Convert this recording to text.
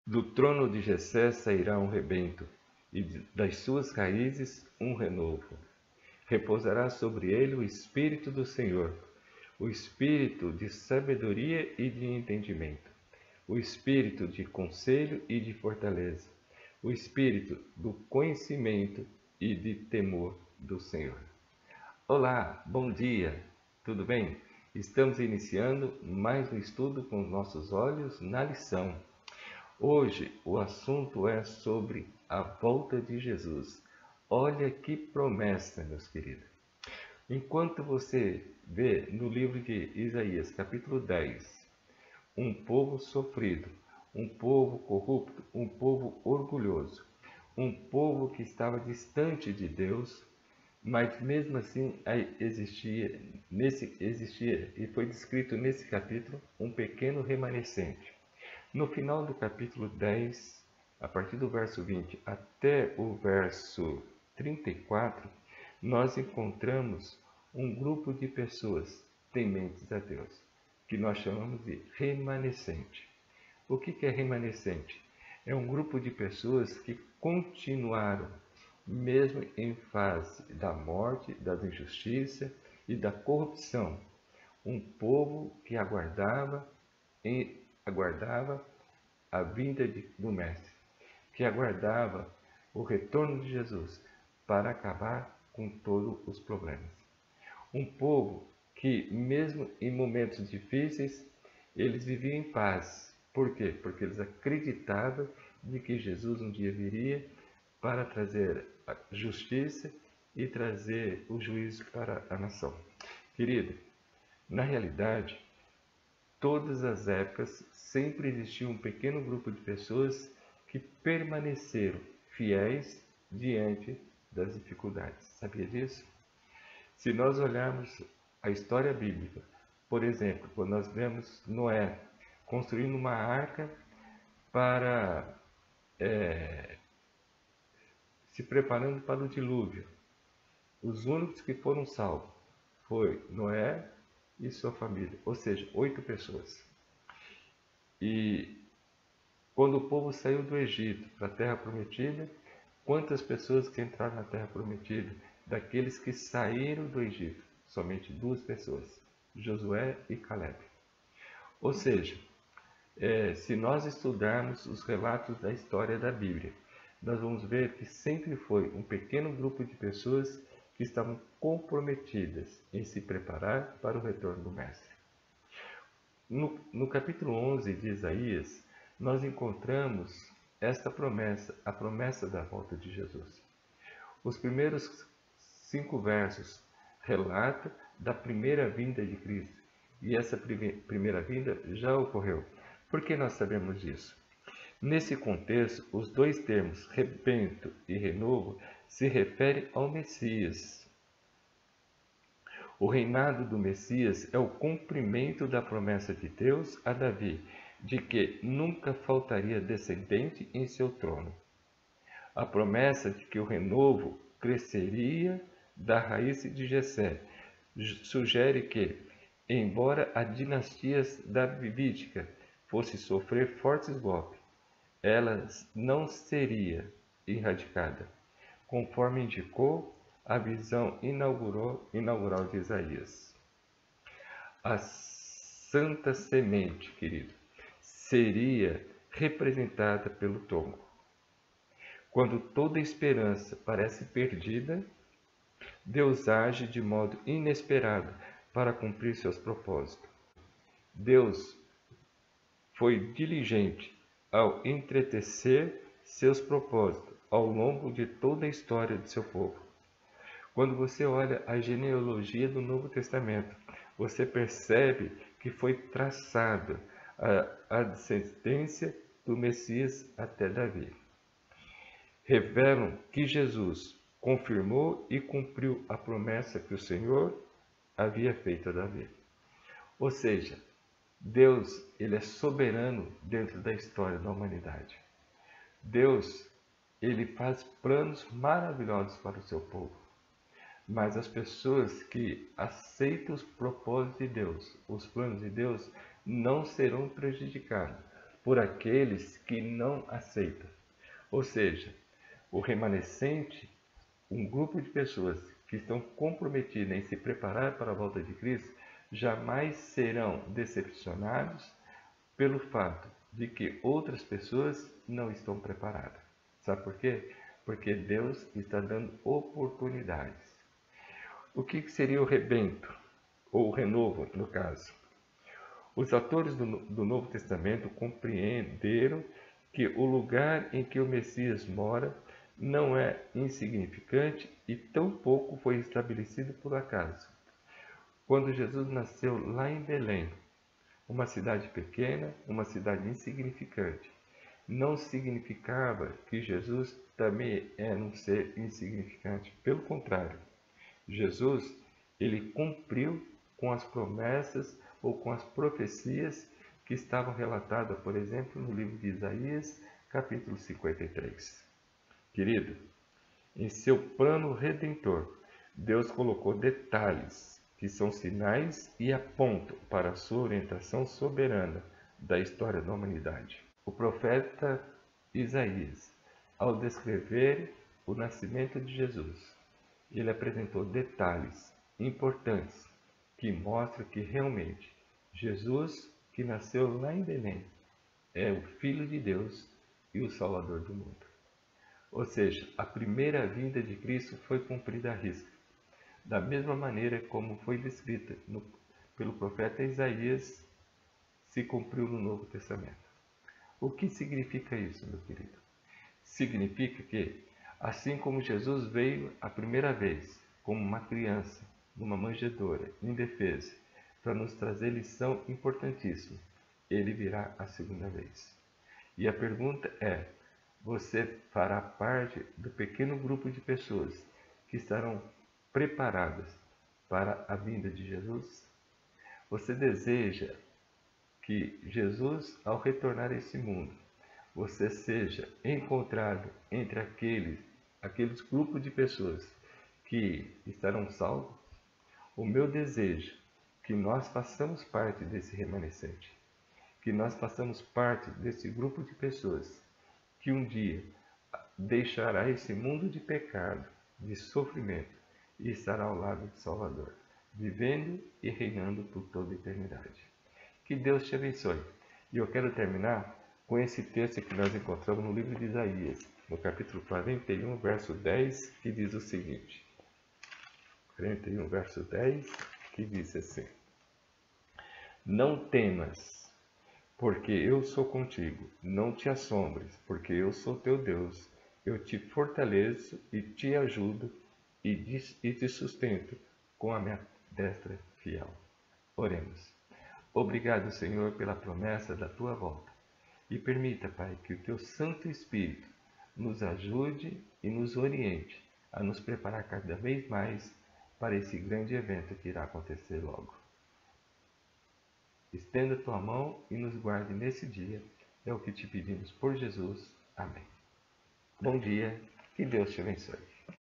Do trono de Jessé sairá um rebento, e das suas raízes um renovo. Repousará sobre ele o Espírito do Senhor, o Espírito de sabedoria e de entendimento, o Espírito de conselho e de fortaleza, o Espírito do conhecimento e de temor do Senhor. Olá, bom dia, tudo bem? Estamos iniciando mais um estudo com os nossos olhos na lição. Hoje o assunto é sobre a volta de Jesus. Olha que promessa, meus queridos. Enquanto você vê no livro de Isaías, capítulo 10, um povo sofrido, um povo corrupto, um povo orgulhoso, um povo que estava distante de Deus, mas mesmo assim existia e foi descrito nesse capítulo um pequeno remanescente. No final do capítulo 10, a partir do verso 20 até o verso 34, nós encontramos um grupo de pessoas tementes a Deus, que nós chamamos de remanescente. O que é remanescente? É um grupo de pessoas que continuaram, mesmo em fase da morte, das injustiças e da corrupção. Um povo que aguardava a vinda do Mestre, que aguardava o retorno de Jesus para acabar com todos os problemas. Um povo que, mesmo em momentos difíceis, eles viviam em paz. Por quê? Porque eles acreditavam de que Jesus um dia viria para trazer a justiça e trazer o juízo para a nação. Querido, na realidade, todas as épocas sempre existiu um pequeno grupo de pessoas que permaneceram fiéis diante das dificuldades. Sabia disso? Se nós olharmos a história bíblica, por exemplo, quando nós vemos Noé construindo uma arca para se preparando para o dilúvio, os únicos que foram salvos foi Noé e sua família, ou seja, 8 pessoas. E quando o povo saiu do Egito para a Terra Prometida, quantas pessoas que entraram na Terra Prometida? Daqueles que saíram do Egito, somente 2 pessoas, Josué e Caleb. Ou seja, se nós estudarmos os relatos da história da Bíblia, nós vamos ver que sempre foi um pequeno grupo de pessoas que estavam comprometidas em se preparar para o retorno do Mestre. No capítulo 11 de Isaías, nós encontramos esta promessa, a promessa da volta de Jesus. Os primeiros 5 versos relatam da primeira vinda de Cristo. E essa primeira vinda já ocorreu. Por que nós sabemos disso? Nesse contexto, os dois termos, rebento e renovo, se referem ao Messias. O reinado do Messias é o cumprimento da promessa de Deus a Davi, de que nunca faltaria descendente em seu trono. A promessa de que o renovo cresceria da raiz de Jessé sugere que, embora a dinastia davídica fosse sofrer fortes golpes, ela não seria erradicada, conforme indicou a visão inaugural de Isaías. A santa semente, querido, seria representada pelo tronco. Quando toda esperança parece perdida, Deus age de modo inesperado para cumprir seus propósitos. Deus foi diligente ao entretecer seus propósitos ao longo de toda a história de seu povo. Quando você olha a genealogia do Novo Testamento, você percebe que foi traçada a descendência do Messias até Davi. Revelam que Jesus confirmou e cumpriu a promessa que o Senhor havia feito a Davi. Ou seja, Deus, ele é soberano dentro da história da humanidade. Deus, ele faz planos maravilhosos para o seu povo. Mas as pessoas que aceitam os propósitos de Deus, os planos de Deus, não serão prejudicadas, por aqueles que não aceitam. Ou seja, o remanescente, um grupo de pessoas que estão comprometidas em se preparar para a volta de Cristo, jamais serão decepcionados pelo fato de que outras pessoas não estão preparadas. Sabe por quê? Porque Deus está dando oportunidades. O que seria o rebento, ou o renovo, no caso? Os autores do Novo Testamento compreenderam que o lugar em que o Messias mora não é insignificante e tampouco foi estabelecido por acaso. Quando Jesus nasceu lá em Belém, uma cidade pequena, uma cidade insignificante, não significava que Jesus também era um ser insignificante. Pelo contrário, Jesus, ele cumpriu com as promessas ou com as profecias que estavam relatadas, por exemplo, no livro de Isaías, capítulo 53. Querido, em seu plano redentor, Deus colocou detalhes que são sinais e apontam para a sua orientação soberana da história da humanidade. O profeta Isaías, ao descrever o nascimento de Jesus, ele apresentou detalhes importantes que mostram que realmente Jesus, que nasceu lá em Belém, é o Filho de Deus e o Salvador do mundo. Ou seja, a primeira vinda de Cristo foi cumprida à risca, da mesma maneira como foi descrita pelo profeta Isaías, se cumpriu no Novo Testamento. O que significa isso, meu querido? Significa que, assim como Jesus veio a primeira vez, como uma criança, numa manjedoura, indefesa, para nos trazer lição importantíssima, ele virá a segunda vez. E a pergunta é: você fará parte do pequeno grupo de pessoas que estarão preparadas para a vinda de Jesus? Você deseja que Jesus, ao retornar a esse mundo, você seja encontrado entre aqueles grupos de pessoas que estarão salvos? O meu desejo é que nós façamos parte desse remanescente, que nós façamos parte desse grupo de pessoas que um dia deixará esse mundo de pecado, de sofrimento, e estará ao lado do Salvador, vivendo e reinando por toda a eternidade. Que Deus te abençoe. E eu quero terminar com esse texto que nós encontramos no livro de Isaías, no capítulo 41, verso 10, que diz o seguinte. 41, verso 10, que diz assim: Não temas, porque eu sou contigo. Não te assombres, porque eu sou teu Deus. Eu te fortaleço e te ajudo e te sustento com a minha destra fiel. Oremos. Obrigado, Senhor, pela promessa da tua volta. E permita, Pai, que o teu Santo Espírito nos ajude e nos oriente a nos preparar cada vez mais para esse grande evento que irá acontecer logo. Estenda tua mão e nos guarde nesse dia. É o que te pedimos por Jesus. Amém. Bom dia, que Deus te abençoe.